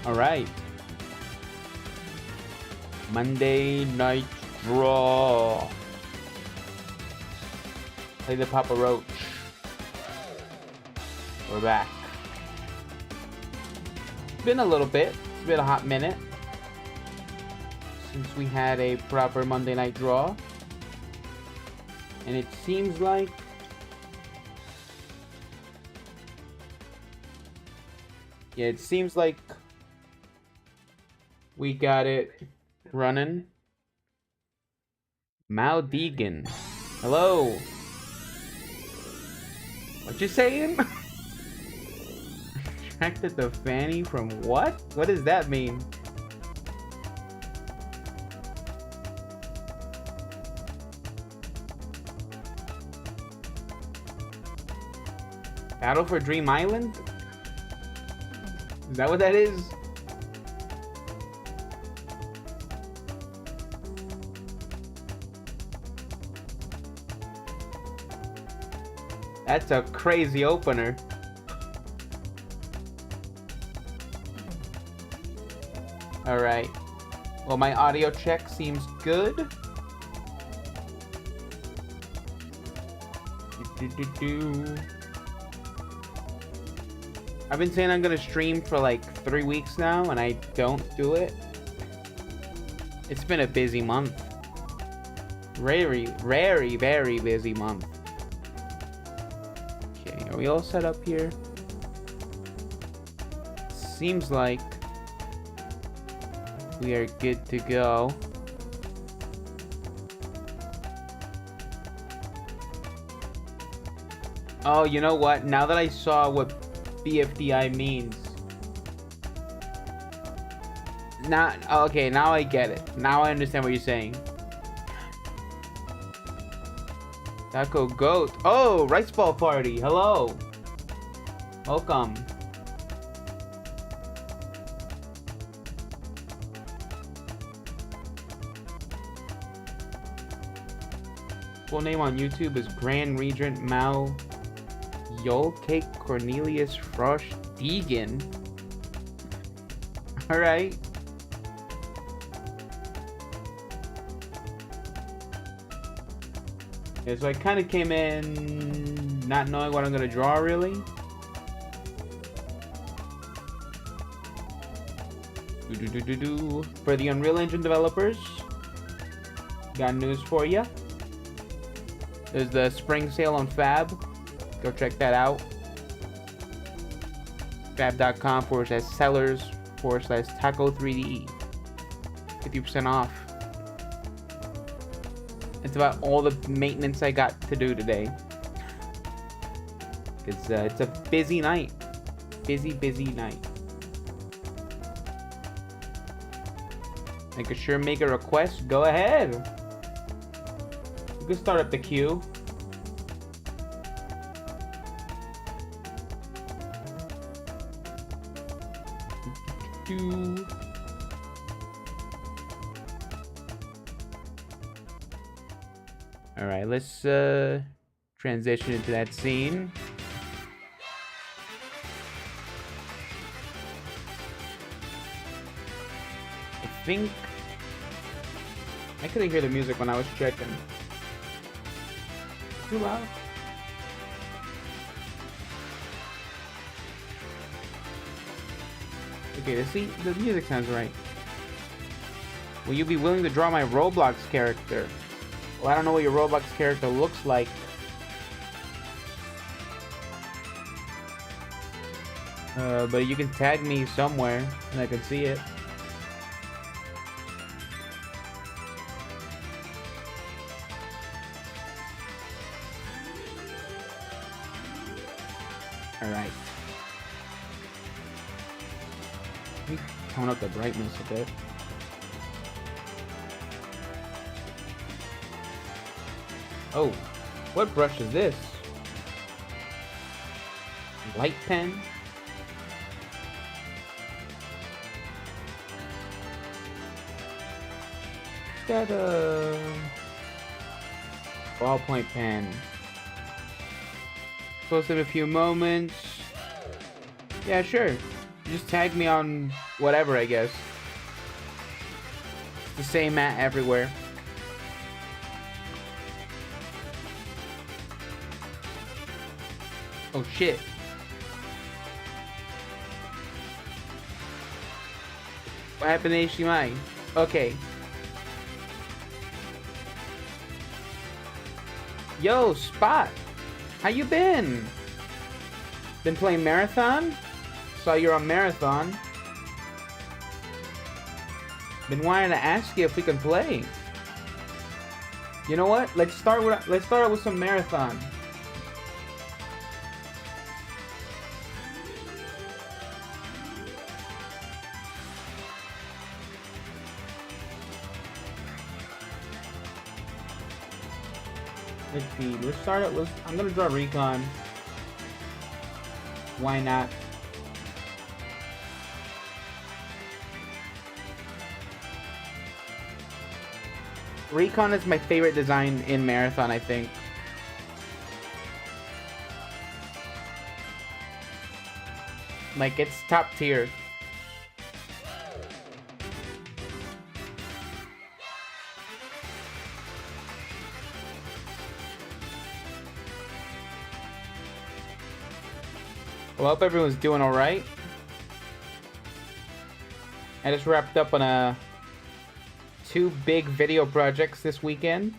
Alright. Monday night draw. Play the Papa Roach. We're back. It's been a little bit. It's been a hot minute since we had a proper Monday night draw. And it seems like we got it running. Mal Deegan. Hello. What you saying? Attracted the fanny from what? What does that mean? Battle for Dream Island? Is that what that is? That's a crazy opener. Alright. Well, my audio check seems good. I've been saying I'm gonna stream for like 3 weeks now, and I don't do it. It's been a busy month. Very, very, very busy month. Okay, are we all set up here? Seems like we are good to go. Oh, you know what? Now that I saw what BFDI means. Okay, now I get it. Now I understand what you're saying. Tacko Goat. Oh, Rice Ball Party. Hello. Welcome. Full name on YouTube is Grand Regent Mal Yolcake Cornelius Frosch Deegan. Alright. Yeah, so I kind of came in not knowing what I'm going to draw, really. For the Unreal Engine developers, got news for you. There's the spring sale on Fab. Go check that out. fab.com/sellers/Tacko3D. 50% off. It's about all the maintenance I got to do today. It's a busy night. Busy night. I could sure make a request. Go ahead. You can start up the queue. Alright, let's transition into that scene. I think I couldn't hear the music when I was checking. Too loud? Okay, the music sounds right. Will you be willing to draw my Roblox character? Well, I don't know what your Roblox character looks like. But you can tag me somewhere and I can see it. Alright. Let me tone up the brightness a bit. Oh, what brush is this? Light pen? Got a ballpoint pen. Post in a few moments. Yeah, sure. Just tag me on whatever, I guess. It's the same mat everywhere. Oh shit. What happened to HDMI? Okay. Yo, Spot! How you been? Been playing Marathon? Saw you're on Marathon. Been wanting to ask you if we can play. You know what? Let's start out with some Marathon. Let's see. Let's start it. I'm gonna draw Recon. Why not? Recon is my favorite design in Marathon, I think. Like, it's top tier. Well, I hope everyone's doing alright. I just wrapped up on 2 big video projects this weekend.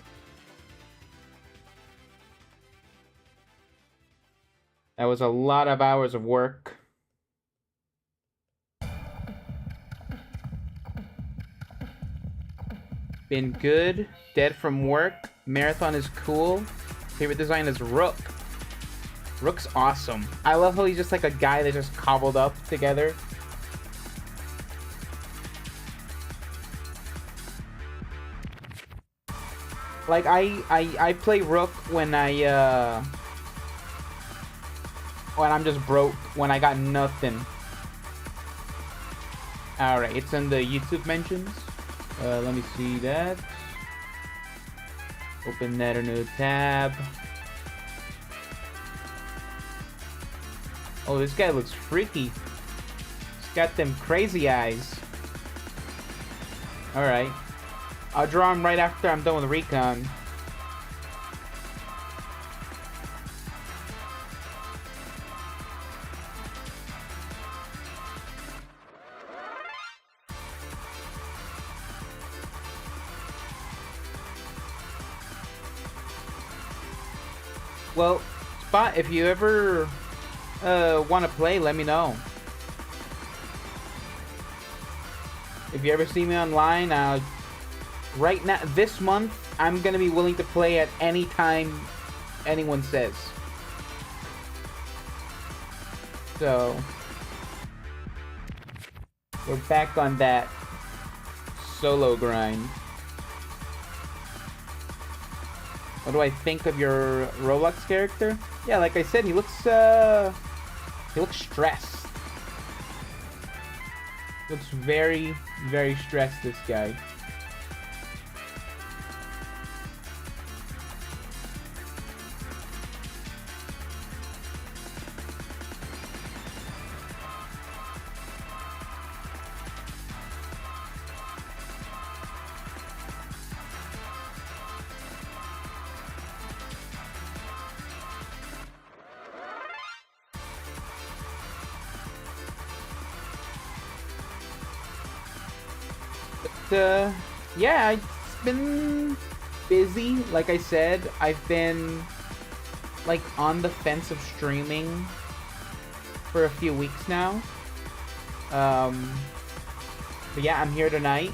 That was a lot of hours of work. Been good. Dead from work. Marathon is cool. Favorite design is Rook. Rook's awesome. I love how he's just like a guy that just cobbled up together. Like, I play Rook when I'm just broke, when I got nothing. Alright, it's in the YouTube mentions. Let me see that. Open that in a new tab. Oh, this guy looks freaky. He's got them crazy eyes. Alright. I'll draw him right after I'm done with Recon. Well, Spot, if you ever want to play, let me know. If you ever see me online, right now, this month, I'm gonna be willing to play at any time anyone says. So, we're back on that solo grind. What do I think of your Roblox character? Yeah, like I said, he looks stressed. Looks very, very stressed, this guy. Yeah, it's been busy. Like I said, I've been like on the fence of streaming for a few weeks now. But yeah, I'm here tonight.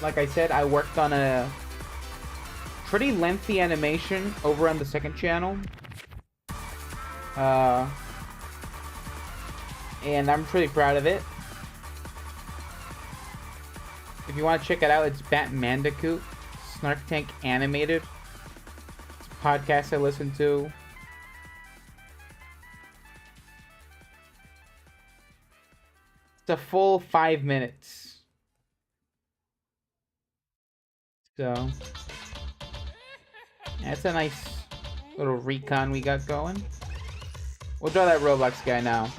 Like I said, I worked on a pretty lengthy animation over on the second channel. And I'm pretty proud of it. If you want to check it out, it's Bat Mandicoot, Snark Tank Animated. It's a podcast I listen to. It's a full 5 minutes. So, that's a nice little recon we got going. We'll draw that Roblox guy now.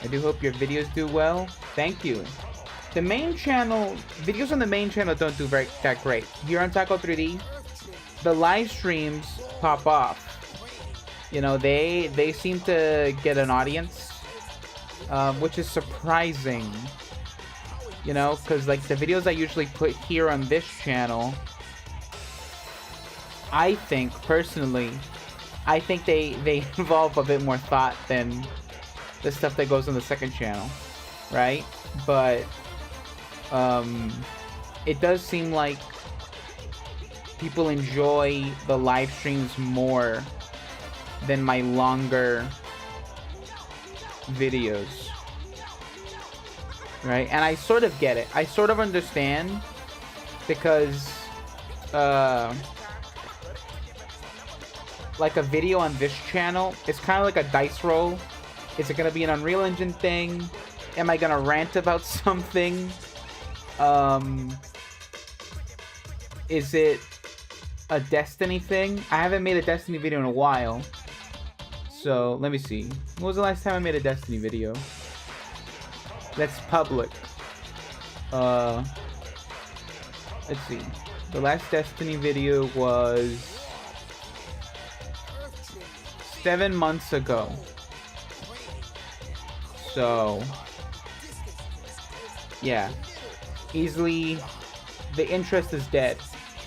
I do hope your videos do well. Thank you. The main channel, videos on the main channel don't do that great. Here on Tacko 3D, the live streams pop off. You know, they seem to get an audience, which is surprising. You know, because like the videos I usually put here on this channel, I think personally, I think they involve a bit more thought than the stuff that goes on the second channel, right? But it does seem like people enjoy the live streams more than my longer videos, right? And I sort of get it. I sort of understand, because like a video on this channel, it's kind of like a dice roll. Is it gonna be an Unreal Engine thing? Am I gonna rant about something? Is it a Destiny thing? I haven't made a Destiny video in a while. So, let me see. When was the last time I made a Destiny video? That's public. Let's see. The last Destiny video was 7 months ago. So, yeah. Easily, the interest is dead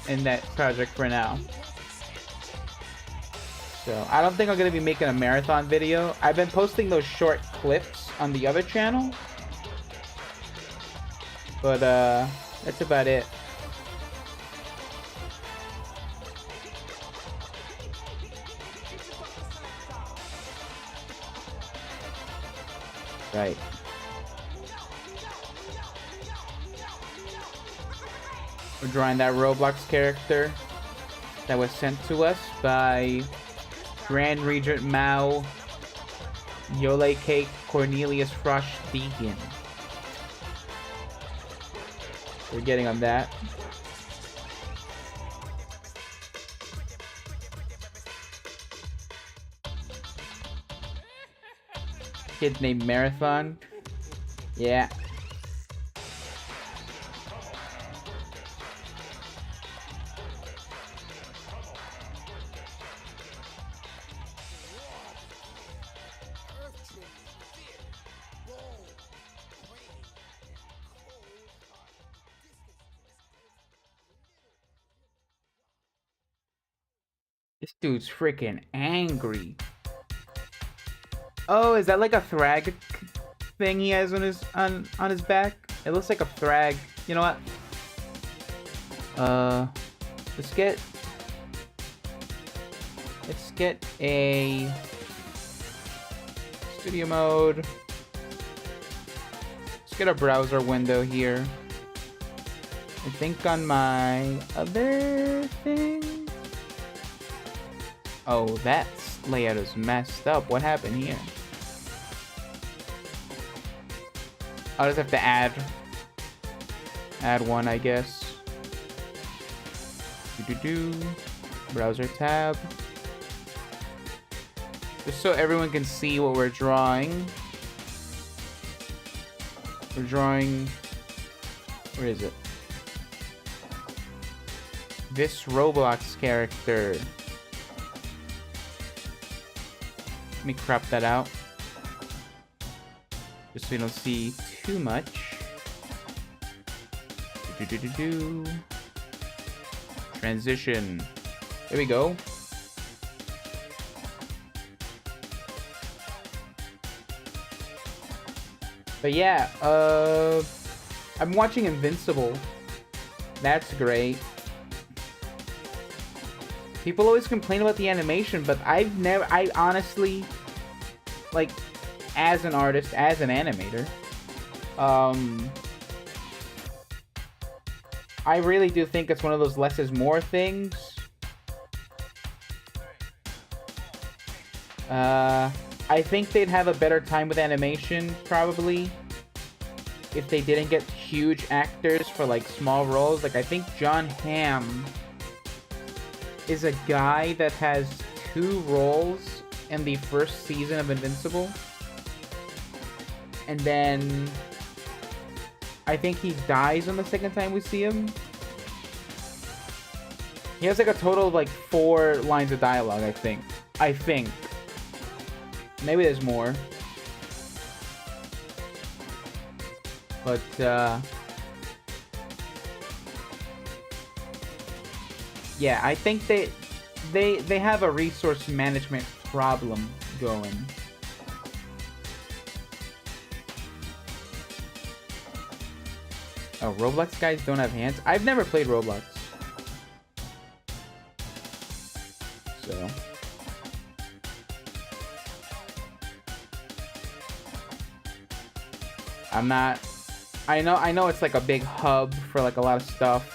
in that project for now. So, I don't think I'm going to be making a marathon video. I've been posting those short clips on the other channel. But, that's about it. Right. We're drawing that Roblox character that was sent to us by Grand Regent Mao, Yole Cake, Cornelius Frosh, Deegan. We're getting on that. Kid named Marathon. Yeah. This dude's freaking angry. Oh, is that like a thrag thing he has on his back? It looks like a thrag. You know what? Let's get a studio mode. Let's get a browser window here. I think on my other thing. Oh, that layout is messed up. What happened here? I'll just have to add one, I guess. Browser tab. Just so everyone can see what we're drawing. We're drawing... Where is it? This Roblox character. Let me crop that out. Just so you don't see too much. Transition. There we go. But yeah, I'm watching Invincible. That's great. People always complain about the animation, but I honestly, like, as an artist, as an animator, I really do think it's one of those less is more things. I think they'd have a better time with animation, probably, if they didn't get huge actors for, like, small roles. Like, I think John Hamm is a guy that has 2 roles in the first season of Invincible. And then I think he dies on the second time we see him. He has like a total of like 4 lines of dialogue, I think. Maybe there's more. But, yeah, I think they have a resource management problem going. Oh, Roblox guys don't have hands? I've never played Roblox. So. I'm not... I know it's like a big hub for like a lot of stuff.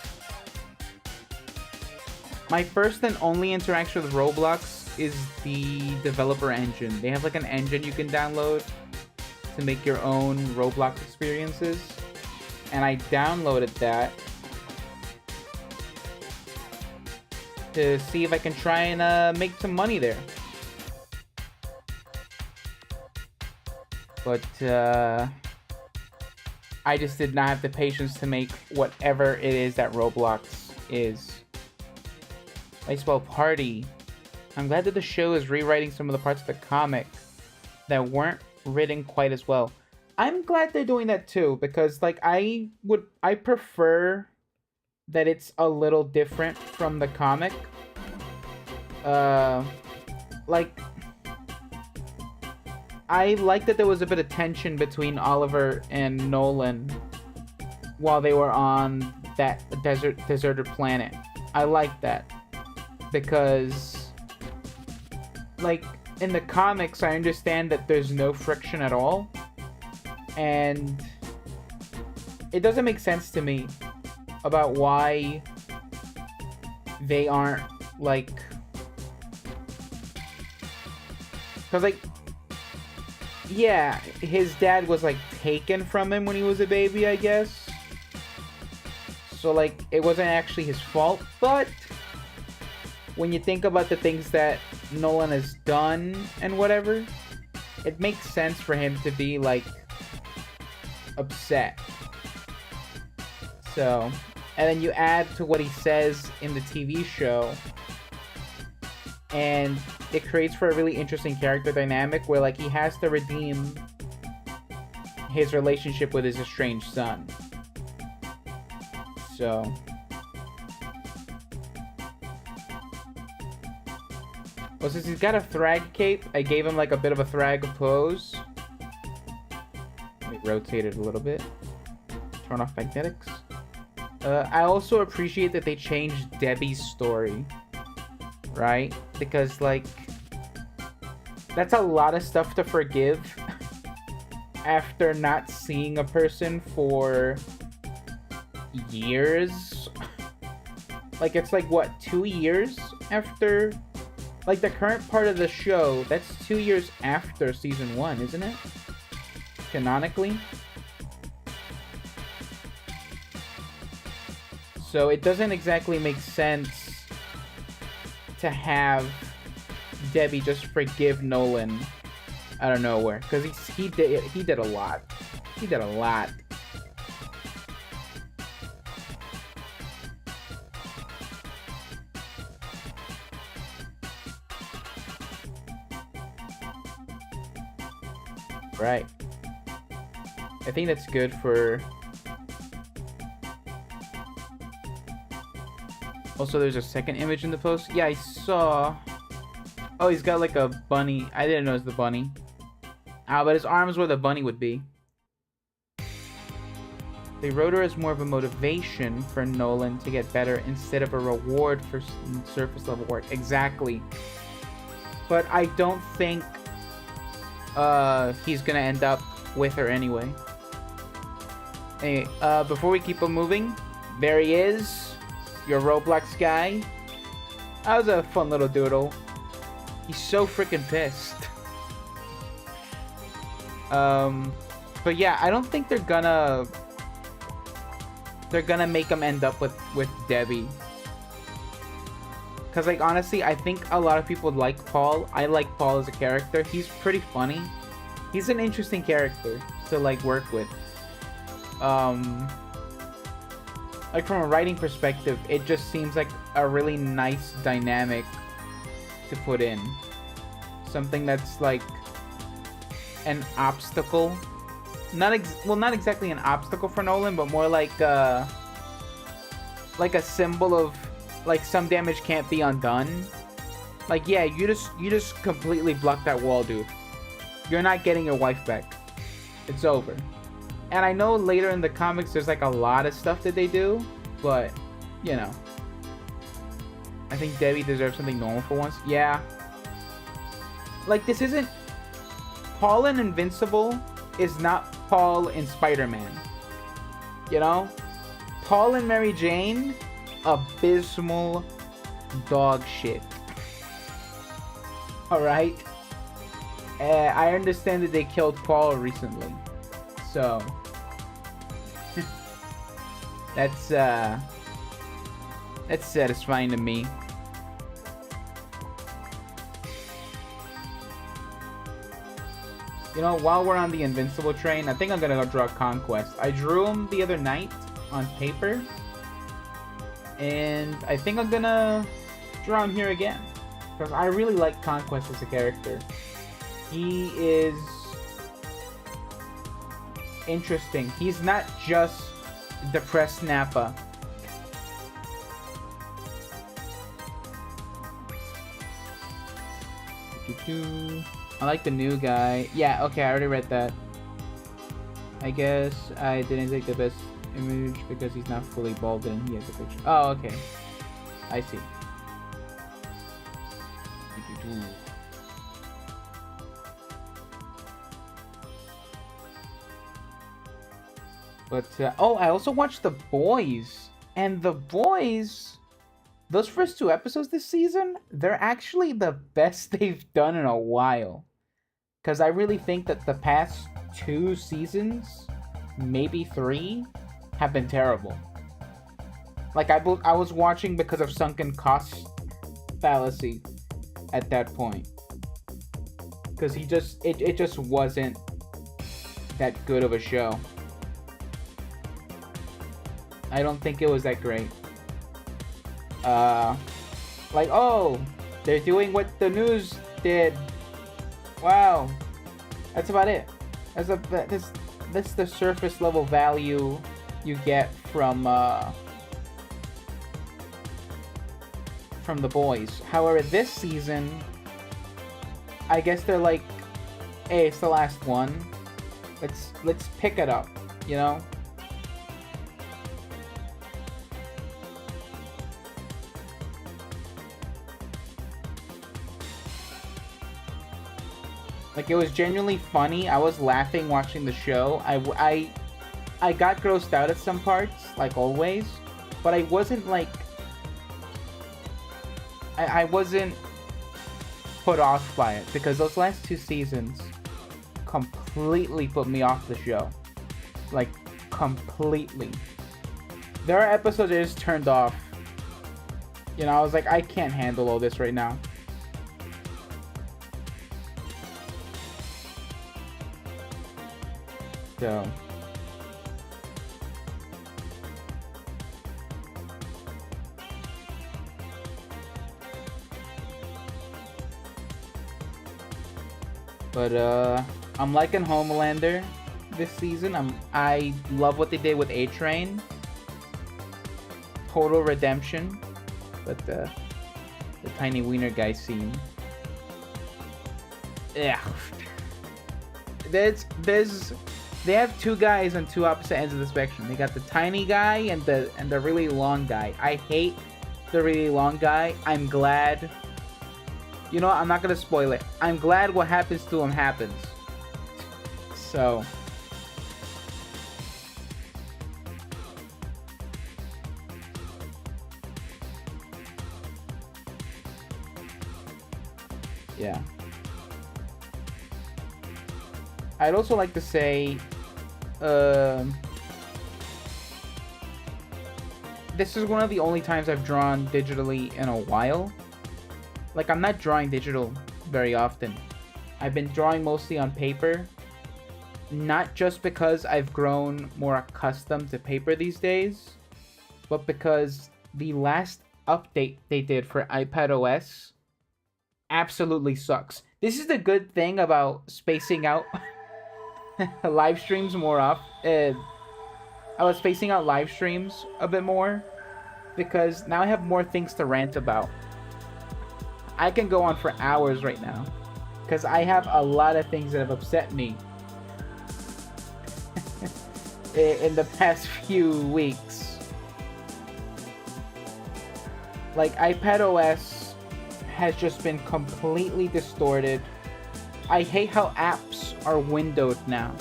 My first and only interaction with Roblox is the developer engine. They have like an engine you can download to make your own Roblox experiences. And I downloaded that to see if I can try and make some money there. But I just did not have the patience to make whatever it is that Roblox is. Baseball Party. I'm glad that the show is rewriting some of the parts of the comic that weren't written quite as well. I'm glad they're doing that too, because like I prefer that it's a little different from the comic. Like I like that there was a bit of tension between Oliver and Nolan while they were on that deserted planet. I like that because like in the comics I understand that there's no friction at all. And it doesn't make sense to me about why they aren't like... Because like, yeah, his dad was like taken from him when he was a baby, I guess. So like, it wasn't actually his fault. But when you think about the things that Nolan has done and whatever, it makes sense for him to be like upset. So, and then you add to what he says in the TV show, and it creates for a really interesting character dynamic where like he has to redeem his relationship with his estranged son. So well, since he's got a Thrag cape, I gave him like a bit of a Thrag pose. Let me rotate it a little bit. Turn off magnetics. I also appreciate that they changed Debbie's story. Right? Because, like, that's a lot of stuff to forgive after not seeing a person for years. Like, it's like, what, 2 years after? Like, the current part of the show, that's 2 years after season 1, isn't it? Canonically. So it doesn't exactly make sense to have Debbie just forgive Nolan out of nowhere, because he did a lot. He did a lot. Right. I think that's good for... Also, there's a second image in the post. Yeah, I saw... Oh, he's got like a bunny. I didn't know it was the bunny. Ah, but his arm's where the bunny would be. They wrote her as more of a motivation for Nolan to get better instead of a reward for surface level work. Exactly. But I don't think he's gonna end up with her anyway. Anyway, before we keep on moving, there he is. Your Roblox guy. That was a fun little doodle. He's so freaking pissed. But yeah, I don't think they're gonna make him end up with Debbie. Cause like honestly, I think a lot of people like Paul. I like Paul as a character. He's pretty funny. He's an interesting character to like work with. Like from a writing perspective, it just seems like a really nice dynamic to put in. Something that's like an obstacle. Not exactly an obstacle for Nolan, but more like a symbol of like some damage can't be undone. Like, yeah, you just completely blocked that wall, dude. You're not getting your wife back. It's over. And I know later in the comics there's like a lot of stuff that they do, but you know, I think Debbie deserves something normal for once. Yeah. Like, this isn't Paul in Invincible is not Paul in Spider-Man. You know? Paul and Mary Jane, abysmal dog shit. Alright? I understand that they killed Paul recently. So that's satisfying to me. You know, while we're on the Invincible train, I think I'm gonna go draw Conquest. I drew him the other night on paper, and I think I'm gonna draw him here again, because I really like Conquest as a character. He is interesting. He's not just depressed Nappa. I like the new guy. Yeah, okay, I already read that. I guess I didn't take the best image because he's not fully bald and he has a picture. Oh, okay. I see. But, oh, I also watched The Boys. And The Boys, those first 2 episodes this season, they're actually the best they've done in a while. Because I really think that the past 2 seasons, maybe 3, have been terrible. Like, I was watching because of sunken cost fallacy at that point. Because it just wasn't that good of a show. I don't think it was that great. Like, oh, they're doing what the news did. Wow, that's about it. That's the surface level value you get from The Boys. However, this season, I guess they're like, hey, it's the last one. Let's pick it up, you know? Like, it was genuinely funny. I was laughing watching the show. I got grossed out at some parts, like always, but I wasn't like, I wasn't put off by it, because those last 2 seasons completely put me off the show. Like, completely. There are episodes I just turned off. You know, I was like, I can't handle all this right now. So, but I'm liking Homelander this season. I love what they did with A-Train. Total redemption. But the tiny wiener guy scene. Yeah. They have 2 guys on 2 opposite ends of the spectrum. They got the tiny guy and the really long guy. I hate the really long guy. I'm glad. You know what? I'm not gonna spoil it. I'm glad what happens to him happens. So. Yeah. I'd also like to say, this is one of the only times I've drawn digitally in a while. Like, I'm not drawing digital very often. I've been drawing mostly on paper, Not just because I've grown more accustomed to paper these days, but because the last update they did for iPad OS absolutely sucks. This is the good thing about spacing out live streams more off. I was spacing out live streams a bit more because now I have more things to rant about. I can go on for hours right now because I have a lot of things that have upset me in the past few weeks. Like, iPad OS has just been completely distorted. I hate how apps are windowed now.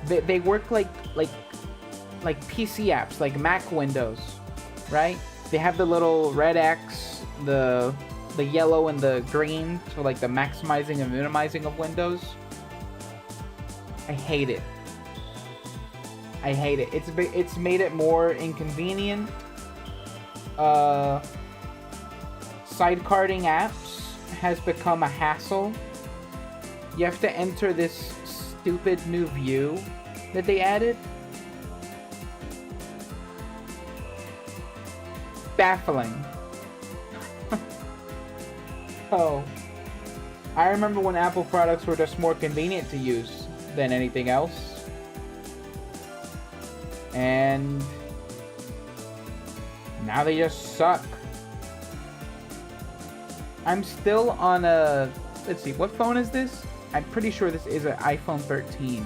They work like PC apps, like Mac Windows, right? They have the little red X, the yellow and the green, so like the maximizing and minimizing of windows. I hate it. I hate it. It's made it more inconvenient. Sidecarding apps has become a hassle. You have to enter this stupid new view that they added. Baffling. Oh. I remember when Apple products were just more convenient to use than anything else. And now they just suck. I'm still on a... Let's see, what phone is this? I'm pretty sure this is an iPhone 13.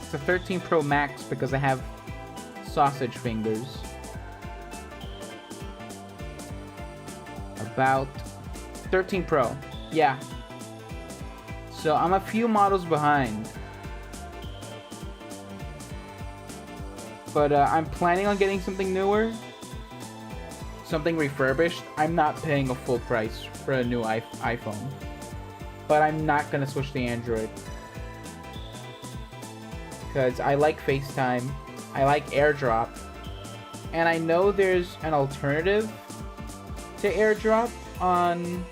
It's a 13 Pro Max because I have sausage fingers. About 13 Pro. Yeah. So I'm a few models behind. But I'm planning on getting something newer. Something refurbished. I'm not paying a full price for a new iPhone. But I'm not going to switch to Android. Because I like FaceTime. I like AirDrop. And I know there's an alternative to AirDrop on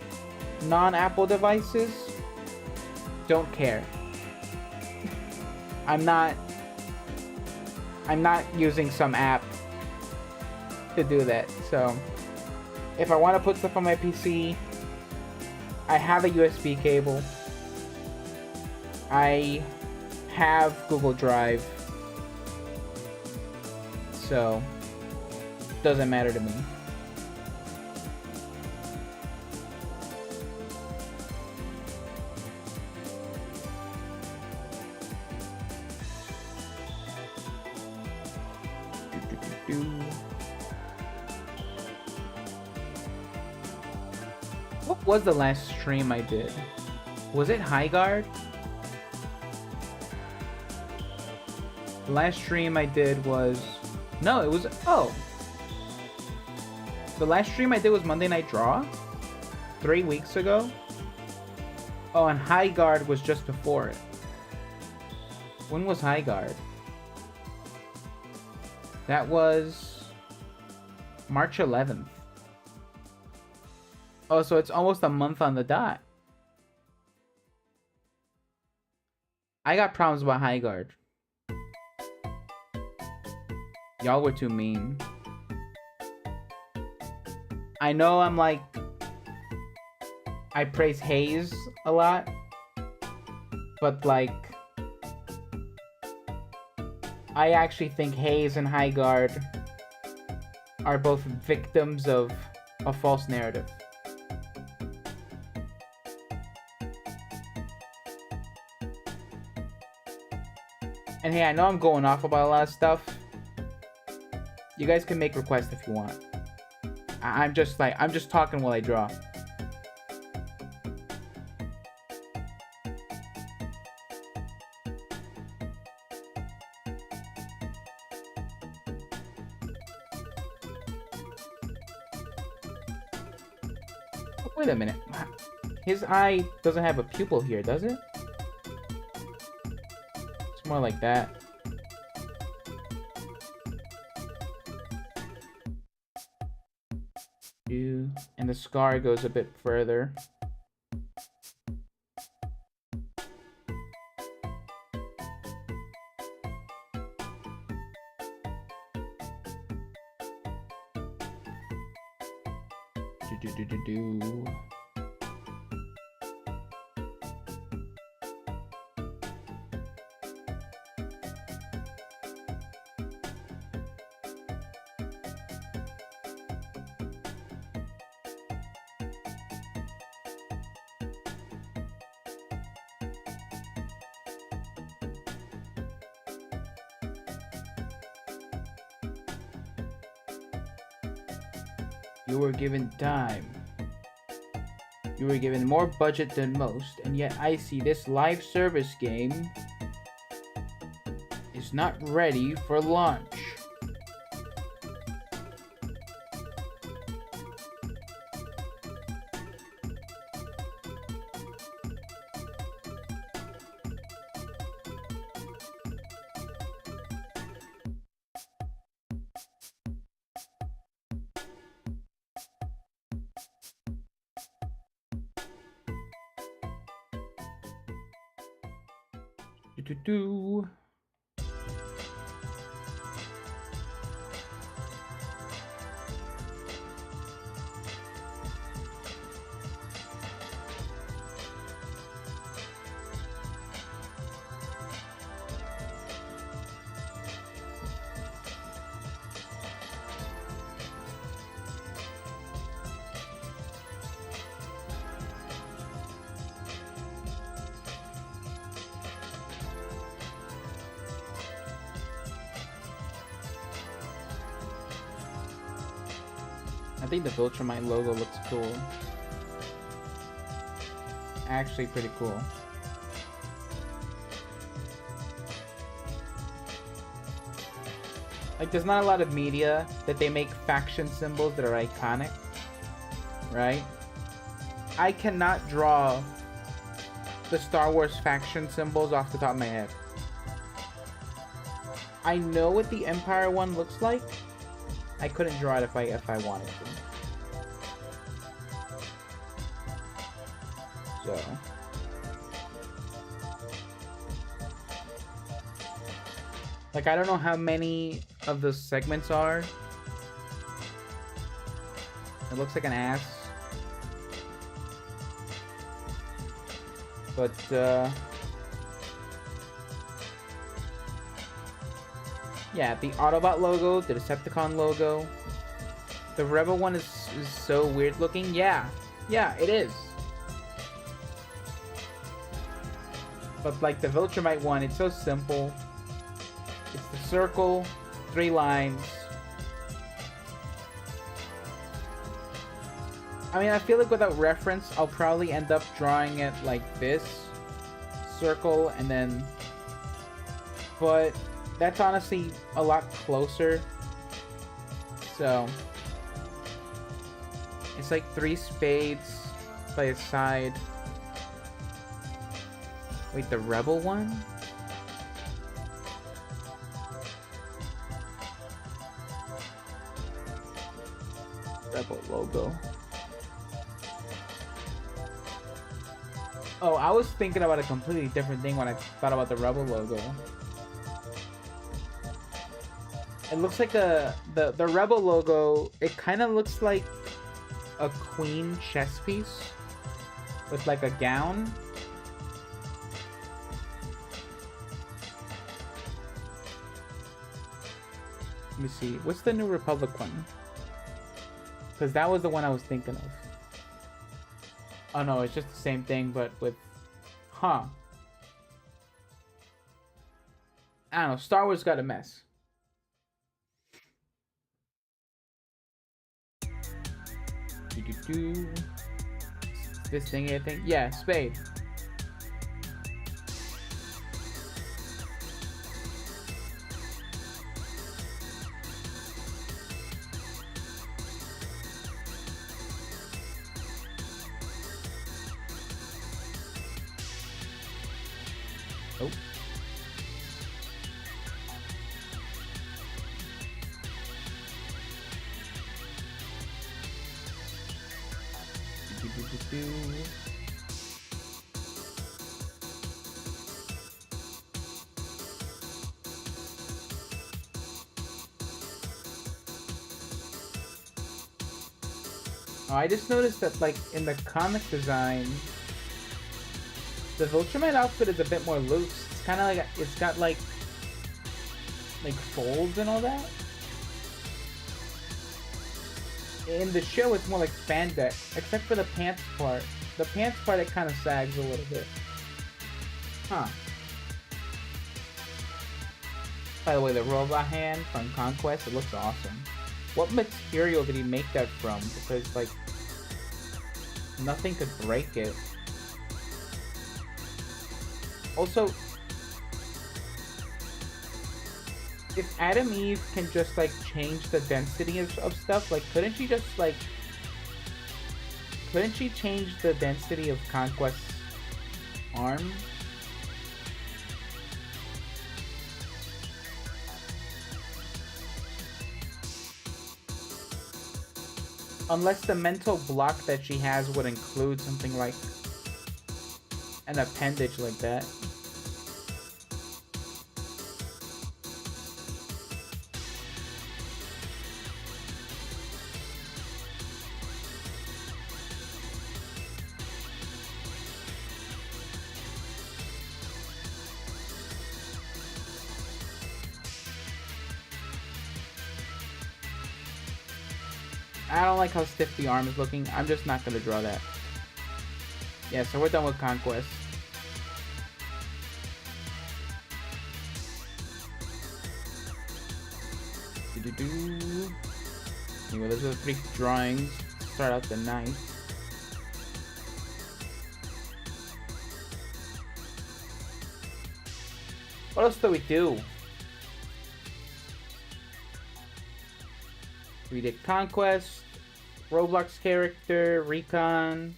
non-Apple devices. Don't care. I'm not using some app to do that. So if I want to put stuff on my PC, I have a USB cable. I have Google Drive. So doesn't matter to me. What was the last stream I did? Was it High Guard? The last stream I did was... No, it was... Oh. The last stream I did was Monday Night Draw? 3 weeks ago? Oh, and High Guard was just before it. When was High Guard? That was... March 11th. Oh, so it's almost a month on the dot. I got problems about High Guard. Y'all were too mean. I know I'm like... I praise Hayes a lot. But like... I actually think Hayes and High Guard are both victims of a false narrative. And hey, I know I'm going off about a lot of stuff. You guys can make requests if you want. I'm just talking while I draw. Wait a minute. His eye doesn't have a pupil here, does it? It's more like that. And the scar goes a bit further. Do. You were given time. You were given more budget than most, and yet I see this live service game is not ready for launch. Do. I think the Viltrumite logo looks cool. Actually pretty cool. Like, there's not a lot of media that they make faction symbols that are iconic, right? I cannot draw the Star Wars faction symbols off the top of my head. I know what the Empire one looks like. I couldn't draw it if I wanted to. So. Like, I don't know how many of the segments are. It looks like an ass. But, yeah, the Autobot logo, the Decepticon logo. The Rebel one is so weird looking. Yeah, it is. But like the Viltrumite one, it's so simple. It's the circle, 3 lines. I mean, I feel like without reference, I'll probably end up drawing it like this. Circle and then... But that's honestly a lot closer. So... It's like 3 spades by a side. Wait, the Rebel one? Rebel logo. Oh, I was thinking about a completely different thing when I thought about the Rebel logo. It looks like the Rebel logo, it kind of looks like a queen chess piece with like a gown. Let me see. What's the New Republic one? Because that was the one I was thinking of. Oh no, it's just the same thing, but with... Huh. I don't know. Star Wars got a mess. This thing, I think. Yeah, spade. Oh. Oh, I just noticed that, like, in the comic design, the Viltruman outfit is a bit more loose. It's kind of like, it's got, like folds and all that. In the show, it's more like spandex, except for the pants part. The pants part, it kind of sags a little bit. Huh. By the way, the robot hand from Conquest, it looks awesome. What material did he make that from? Because, like, nothing could break it. Also, if Adam Eve can just, like, change the density of stuff, like, couldn't she just, like... Couldn't she change the density of Conquest's arm? Unless the mental block that she has would include something like an appendage like that. I don't like how stiff the arm is looking. I'm just not going to draw that. Yeah, so we're done with Conquest. Anyway, those are the 3 drawings to start out the night. What else do we do? We did Conquest, Roblox character, Recon.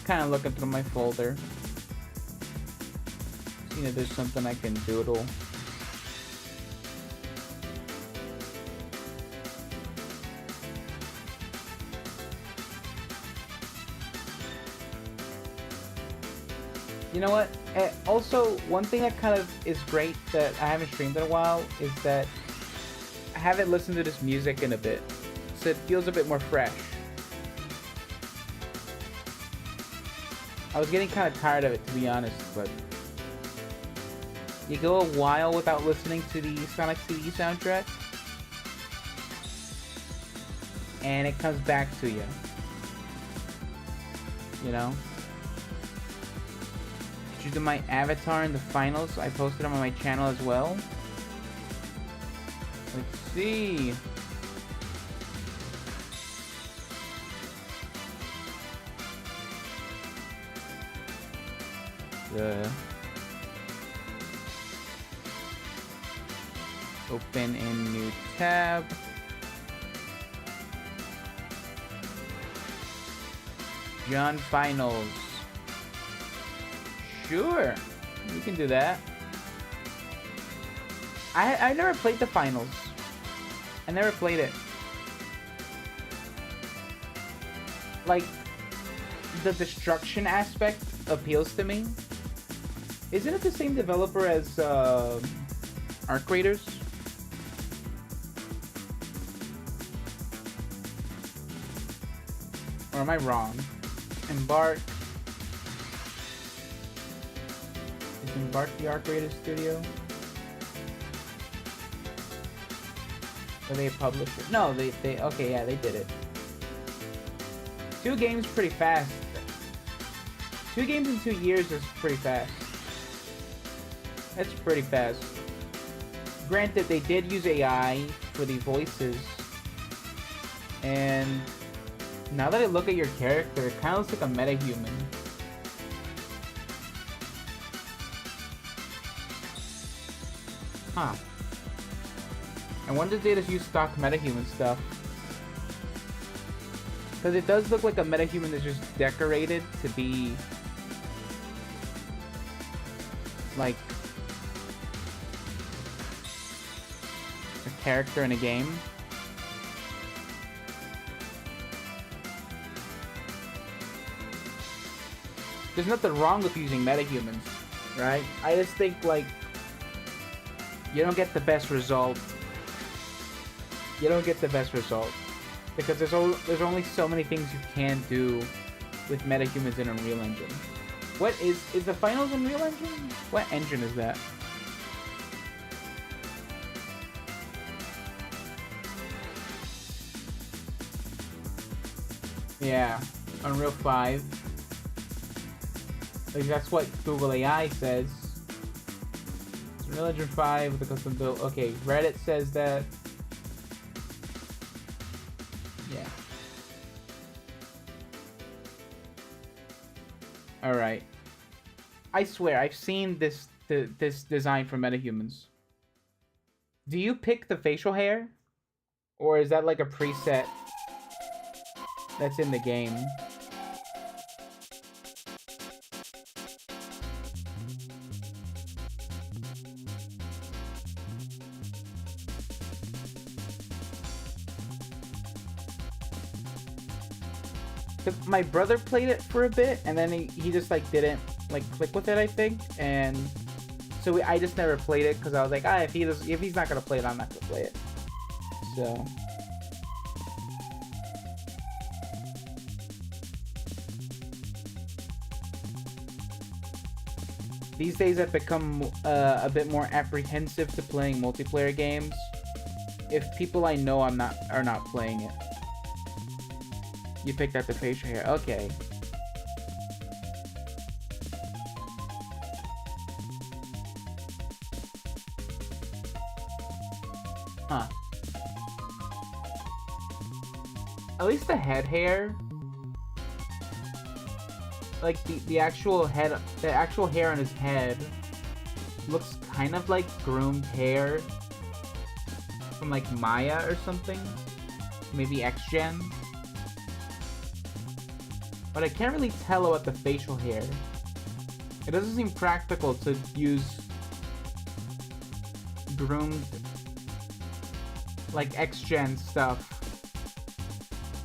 Kind of looking through my folder. Seeing if there's something I can doodle. You know what? Also, one thing that kind of is great that I haven't streamed in a while is that I haven't listened to this music in a bit, so it feels a bit more fresh. I was getting kind of tired of it, to be honest, but you go a while without listening to the Sonic CD soundtrack, and it comes back to you. You know? Did you do my avatar in the finals? I posted them on my channel as well. Let's see. Open in new tab. John Finals. Sure, you can do that. I never played the finals. I never played it. Like, the destruction aspect appeals to me. Isn't it the same developer as Arc Raiders? Or am I wrong? Embark. Is Embark the Arc Raiders studio? Or they a publisher? No, they okay, yeah, they did it. 2 games pretty fast. 2 games in 2 years is pretty fast. That's pretty fast. Granted, they did use AI for the voices. And now that I look at your character, it kind of looks like a metahuman. Huh. I wonder if they just use stock metahuman stuff. Because it does look like a metahuman that's just decorated to be like a character in a game. there's nothing wrong with using metahumans, right? I just think, like, you don't get the best result. You don't get the best result. Because there's only so many things you can do with metahumans in Unreal Engine. What is the finals Unreal Engine? What engine is that? Yeah, Unreal 5. Like, that's what Google AI says. It's Unreal Engine 5 with a custom build. Okay, Reddit says that. Yeah. Alright. I swear, I've seen this design for metahumans. Do you pick the facial hair? Or is that like a preset that's in the game? My brother played it for a bit, and then he just like didn't like click with it, I think, and so I just never played it because I was like, if he's not gonna play it, I'm not gonna play it. So these days I've become a bit more apprehensive to playing multiplayer games if people I know are not playing it. You picked out the facial hair. Okay. Huh. At least the head hair, like the actual hair on his head looks kind of like groomed hair from like Maya or something. Maybe X-Gen. But I can't really tell about the facial hair. It doesn't seem practical to use groomed, like, X-Gen stuff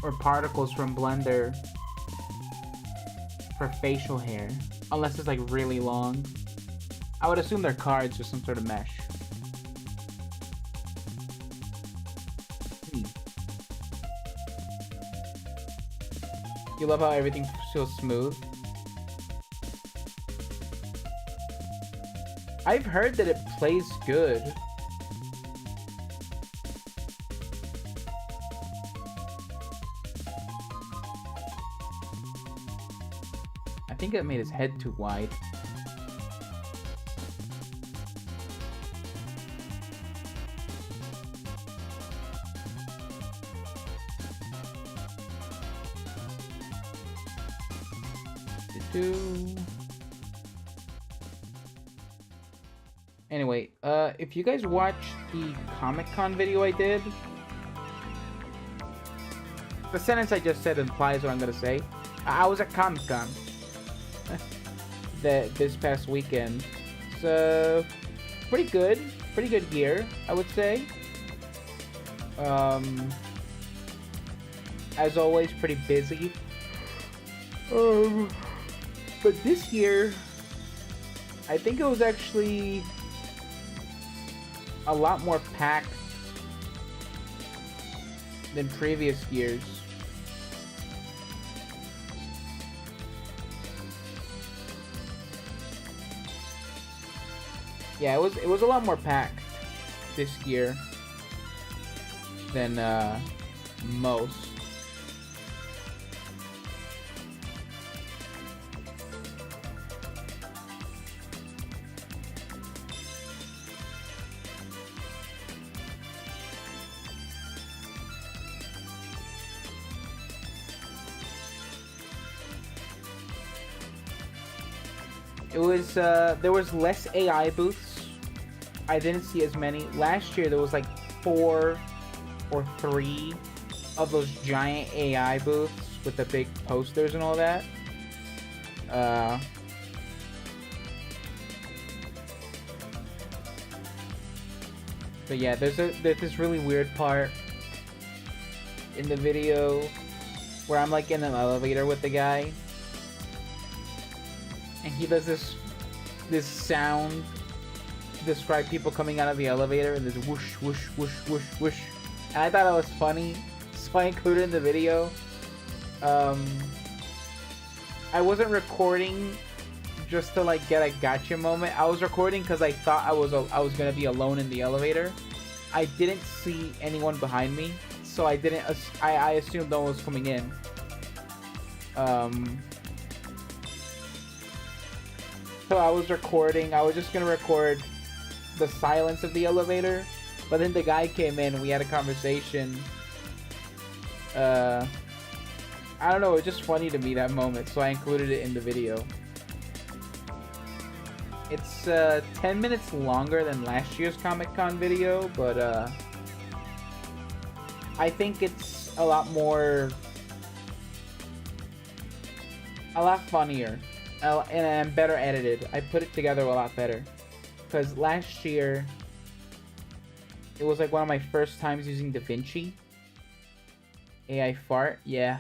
or particles from Blender for facial hair. Unless it's, like, really long. I would assume they're cards or some sort of mesh. You love how everything feels smooth? I've heard that it plays good. I think it made his head too wide. Anyway, if you guys watched the Comic-Con video I did, the sentence I just said implies what I'm gonna say. I was at Comic-Con this past weekend, so pretty good year, I would say. As always, pretty busy. But this year, I think it was actually a lot more packed than previous years. Yeah, it was a lot more packed this year than most. It was, there was less AI booths. I didn't see as many. Last year there was like 4 or 3 of those giant AI booths with the big posters and all that. But yeah, there's this really weird part in the video where I'm like in an elevator with the guy. and he does this sound to describe people coming out of the elevator, and this whoosh, whoosh, whoosh, whoosh, whoosh. And I thought it was funny, so I included it in the video. I wasn't recording just to like get a gotcha moment. I was recording because I thought I was gonna be alone in the elevator. I didn't see anyone behind me, so I didn't. I assumed no one was coming in. So I was recording. I was just gonna record the silence of the elevator, but then the guy came in and we had a conversation. I don't know, it was just funny to me, that moment, so I included it in the video. It's 10 minutes longer than last year's Comic-Con video, but I think it's a lot funnier, and better edited. I put it together a lot better. Because last year, it was like one of my first times using DaVinci. AI fart, yeah.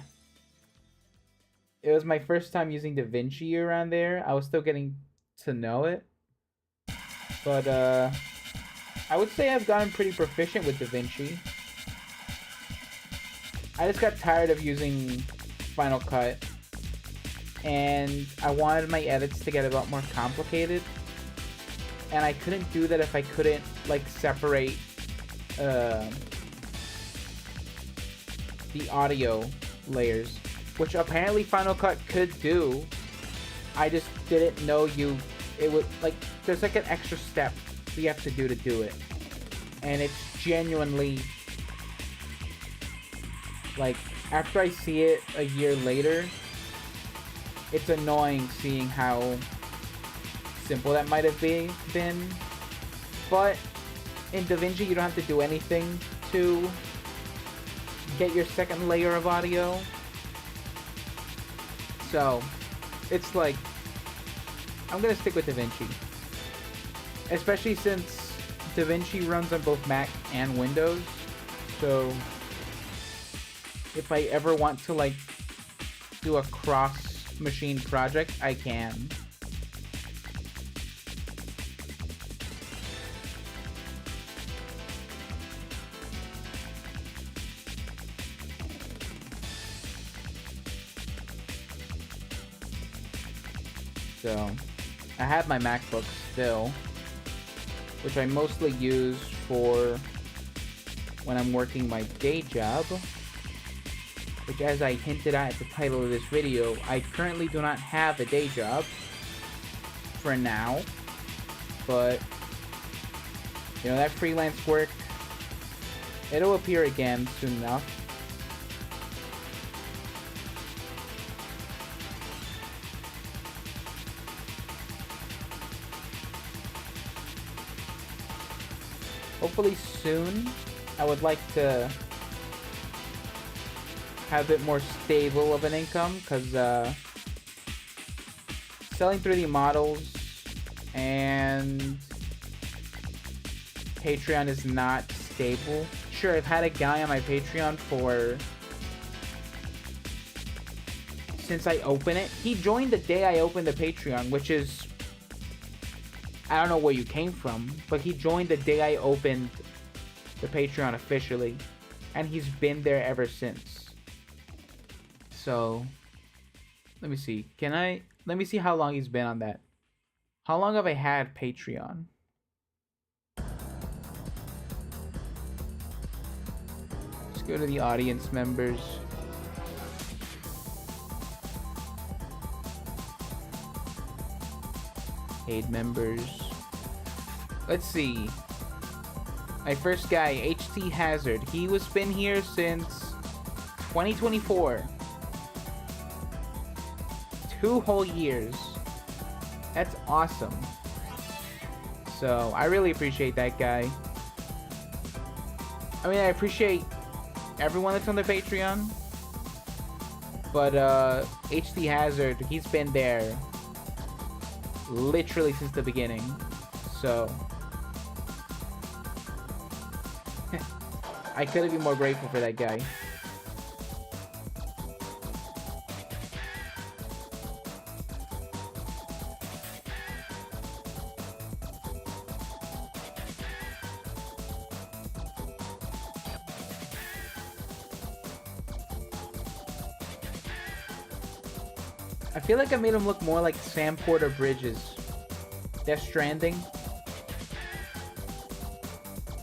It was my first time using DaVinci around there. I was still getting to know it. But, I would say I've gotten pretty proficient with DaVinci. I just got tired of using Final Cut. And I wanted my edits to get a lot more complicated. And I couldn't do that if I couldn't, like, separate, the audio layers. Which apparently Final Cut could do. I just didn't know it would, like, there's like an extra step you have to do it. And it's genuinely, like, after I see it a year later, it's annoying seeing how simple that might have been. But in DaVinci, you don't have to do anything to get your second layer of audio. So, it's like, I'm gonna stick with DaVinci. Especially since DaVinci runs on both Mac and Windows. So, if I ever want to, like, do a cross-machine project, I can. So, I have my MacBook still, which I mostly use for when I'm working my day job, which, as I hinted at the title of this video, I currently do not have a day job for now, but, you know, that freelance work, it'll appear again soon enough. Hopefully soon. I would like to have a bit more stable of an income, because selling 3D models and Patreon is not stable. Sure, I've had a guy on my Patreon since I opened it. He joined the day I opened the Patreon, which is, I don't know where you came from, but he joined the day I opened the Patreon officially, and he's been there ever since. So, let me see. Let me see how long he's been on that. How long have I had Patreon? Let's go to the audience members. Paid members. Let's see. My first guy, HT Hazard. He was been here since 2024. 2 whole years. That's awesome. So, I really appreciate that guy. I mean, I appreciate everyone that's on the Patreon. But, HT Hazard, he's been there literally since the beginning. So, I couldn't be more grateful for that guy. I feel like I made him look more like Sam Porter Bridges. Death Stranding.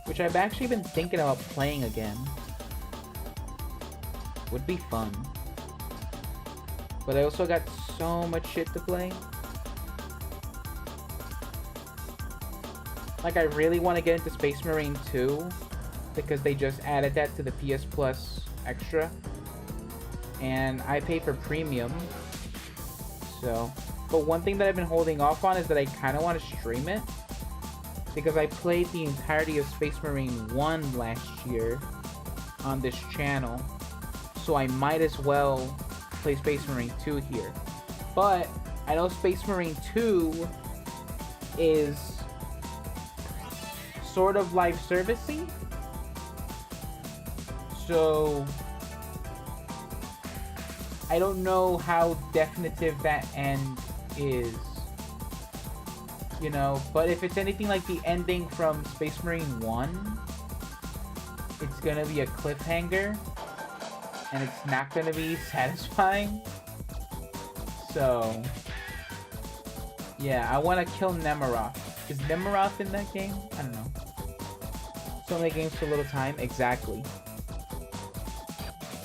Which I've actually been thinking about playing again. Would be fun. But I also got so much shit to play. Like, I really want to get into Space Marine 2. Because they just added that to the PS Plus Extra. And I pay for premium. So, but one thing that I've been holding off on is that I kind of want to stream it. Because I played the entirety of Space Marine 1 last year on this channel. So I might as well play Space Marine 2 here. But I know Space Marine 2 is sort of live servicey. So I don't know how definitive that end is. You know, but if it's anything like the ending from Space Marine 1, it's gonna be a cliffhanger, and it's not gonna be satisfying. So, yeah, I want to kill Nemeroth. Is Nemeroth in that game? I don't know. So many games for little time. Exactly.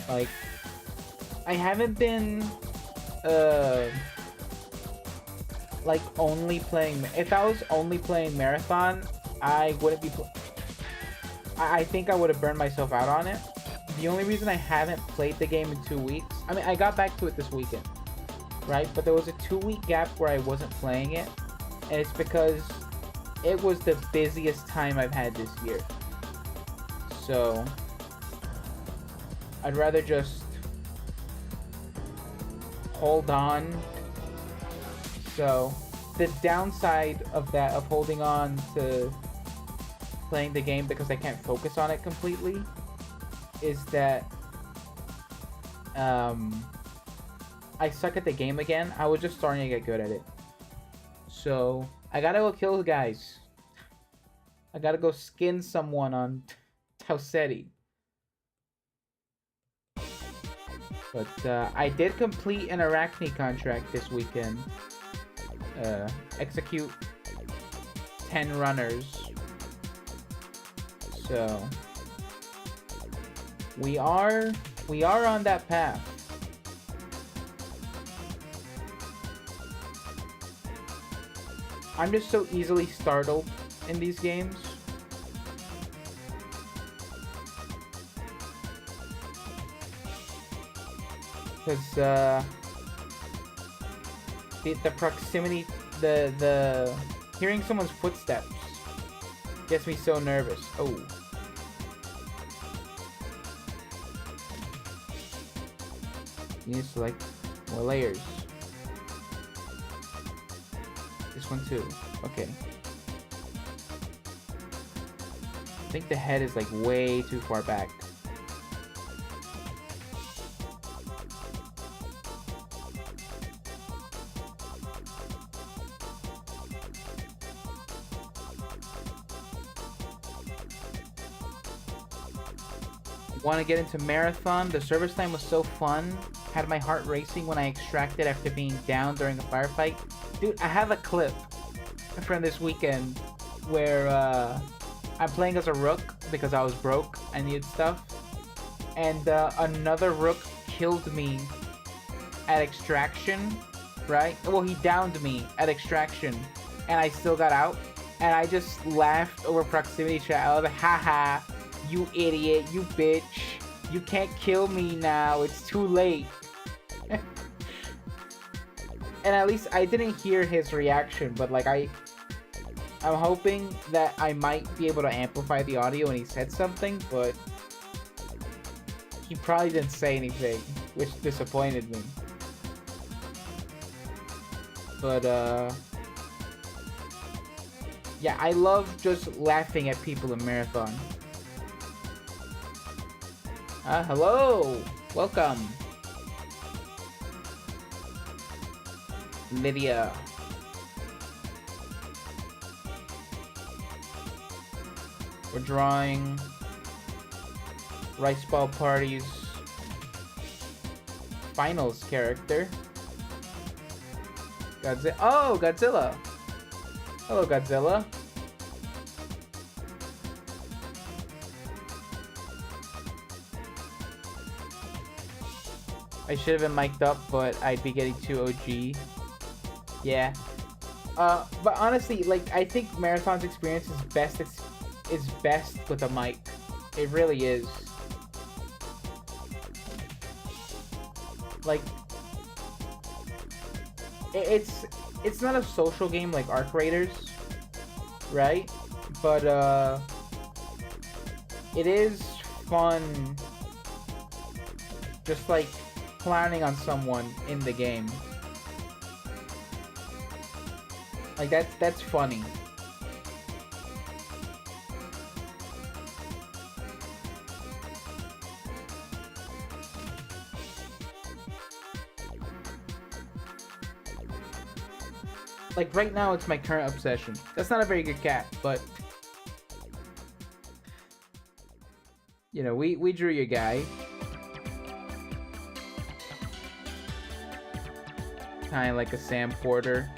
Like, I haven't been, like, only playing... If I was only playing Marathon, I wouldn't be... I think I would have burned myself out on it. The only reason I haven't played the game in 2 weeks... I mean, I got back to it this weekend, right? But there was a 2-week gap where I wasn't playing it. And it's because it was the busiest time I've had this year. So, I'd rather just hold on. So, the downside of that, of holding on to playing the game because I can't focus on it completely, is that I suck at the game again. I was just starting to get good at it. So, I gotta go kill the guys. I gotta go skin someone on Tau Ceti. But I did complete an Arachne contract this weekend. Execute 10 runners. So we are on that path. I'm just so easily startled in these games. Because the proximity, the hearing someone's footsteps gets me so nervous. Oh. You need to select more layers. This one too. Okay. I think the head is like way too far back. Want to get into Marathon. The service time was so fun. Had my heart racing when I extracted after being down during a firefight. Dude, I have a clip from this weekend where I'm playing as a rook because I was broke. I needed stuff. And another rook killed me at extraction, right? Well, he downed me at extraction and I still got out. And I just laughed over proximity chat. I was like, haha. You idiot, you bitch. You can't kill me now. It's too late. And at least I didn't hear his reaction, but like I'm hoping that I might be able to amplify the audio when he said something, but he probably didn't say anything, which disappointed me. But yeah, I love just laughing at people in Marathon. Hello! Welcome! Lydia. We're drawing Rice Ball Party's finals character. Godzilla. Oh, Godzilla. Hello, Godzilla. I should have been mic'd up, but I'd be getting too OG. Yeah. But honestly, like, I think Marathon's experience is best with a mic. It really is. Like, it's not a social game like Arc Raiders, right? But it is fun. Just like planning on someone in the game. Like that's funny. Like right now it's my current obsession. That's not a very good cat, but you know, we drew your guy. Kind of like a Sam Porter.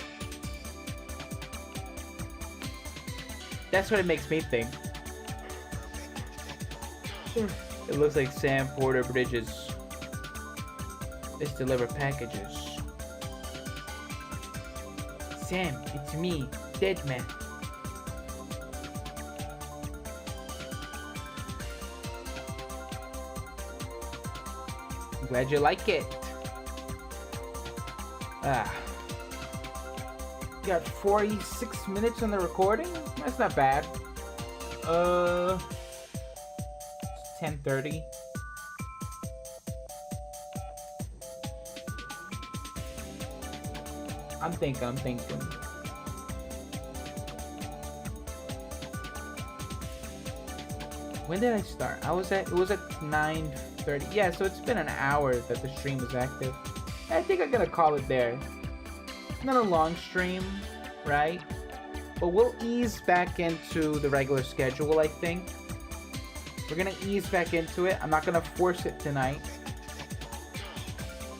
That's what it makes me think. It looks like Sam Porter Bridges. Let's deliver packages. Sam, it's me, Deadman. I'm glad you like it. Got 46 minutes on the recording? That's not bad. It's 10:30. I'm thinking. When did I start? It was at 9:30. Yeah, so it's been an hour that the stream was active. I think I'm gonna call it there. It's not a long stream, right? But we'll ease back into the regular schedule, I think. We're gonna ease back into it. I'm not gonna force it tonight.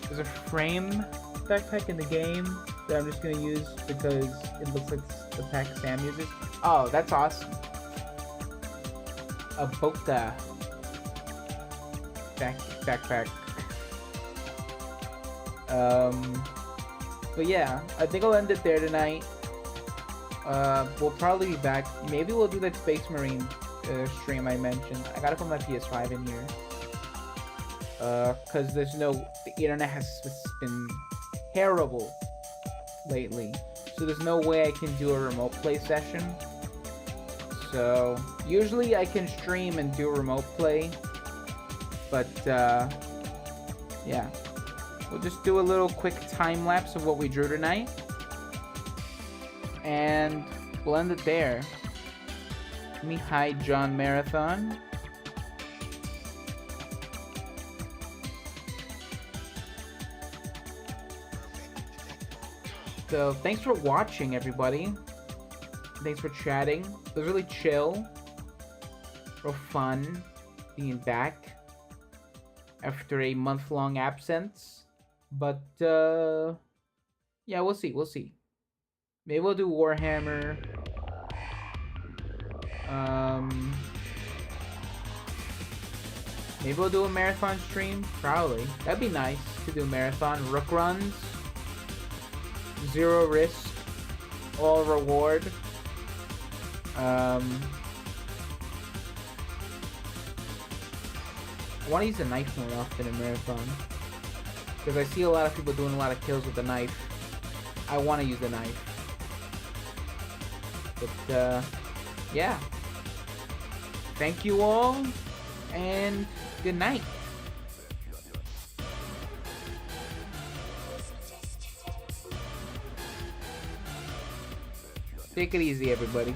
There's a frame backpack in the game that I'm just gonna use because it looks like the pack Sam uses. Oh, that's awesome. A Boca backpack. But yeah, I think I'll end it there tonight. We'll probably be back. Maybe we'll do that Space Marine stream I mentioned. I gotta put my PS5 in here. Cause the internet has been terrible lately. So there's no way I can do a remote play session. So usually I can stream and do remote play. But yeah. We'll just do a little quick time lapse of what we drew tonight. And we'll end it there. Let me hide John Marathon. So thanks for watching, everybody. Thanks for chatting. It was really chill. Real fun being back after a month-long absence. But yeah, we'll see. Maybe we'll do Warhammer. Maybe we'll do a marathon stream. Probably. That'd be nice to do a marathon. Rook runs. 0 risk. All reward. I want to use a knife more often in marathon. Because I see a lot of people doing a lot of kills with the knife. I want to use the knife. But, yeah. Thank you all, and good night. Take it easy, everybody.